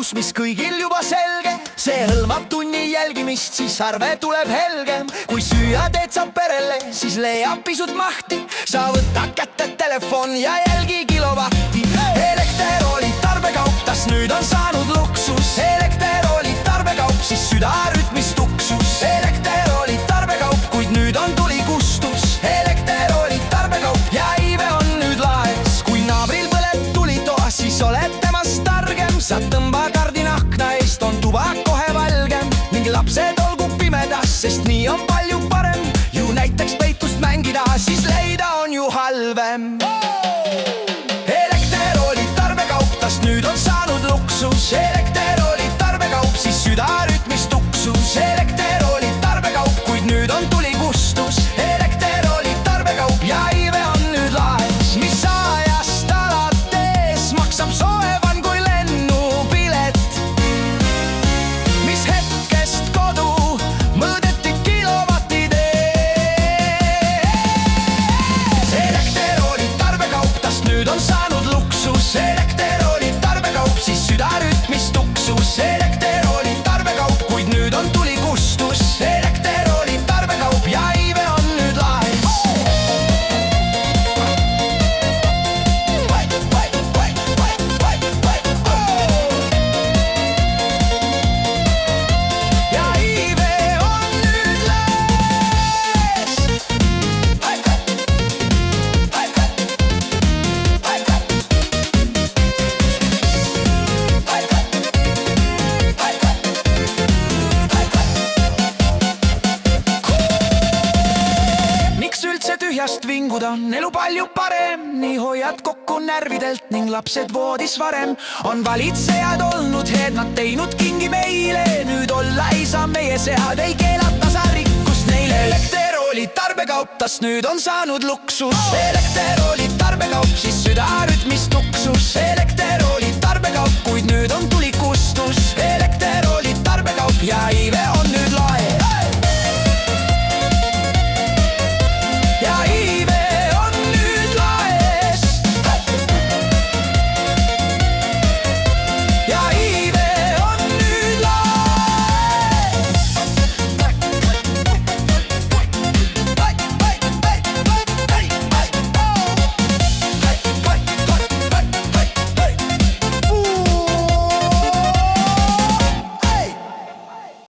lahendus, mis kõigil juba selge. See hõlmab tunni jälgimist, siis arve tuleb helgem. Kui süüa teed sa perele, siis leiab pisut mahti. Sa võta kätte telefon ja jälgi kilovatti. Elekter oli tarbekaup, tas nüüd on saanud luksus. Elekter oli tarbekaup, siis südarütmis tuksus. Elekter oli tarbekaup, kuid nüüd on tuli kustus. Elekter oli tarbekaup ja iive on nüüd laes. Kui naabril põleb tuli toas, siis oled temast targem. Sa tõmba kardin akna eest, on tuba kohe valgem. Ning lapsed olgu pimedas, sest nii on palju parem. Ju näiteks peitust mängida, siis leida on ju halvem. Elekter oli tarbekaup, tas nüüd on saanud luksus. Elekter oli tarbekaup, siis südarütmis tuksus. Elekter oli tarbekaup, kuid nüüd on tuli kustus. Elekter oli tarbekaup ja iive on nüüd laes. Mis ajast alates maksab soevam kui lennupilet? Mis hetkest kodu mõõdeti kilovattide? Elekter oli tarbekaup, tas nüüd on saanud luksus. Elekter oli tarbekaup, siis südarütmis tuksus. Elekter oli tarbekaup, kuid nüüd on tuli kustus. Elekter oli tarbekaup ja iive on nüüd laes. Ja iive on nüüd laes. Miks üldse tühjast vinguda, on elu palju parem. Nii hoiad kokku närvidelt ning lapsed voodis varem. On valitsejad olnud head, nad teinud kingi meile. Nüüd olla ei saa meie sead, ei keelata sa rikkust neile. Elekter oli tarbekaup, tas nüüd on saanud luksus. Elekter oli tarbekaup, siis südarütmis tuksus. Elekter oli tarbekaup, kuid nüüd on tuli kustus. Elekter oli tarbekaup ja iive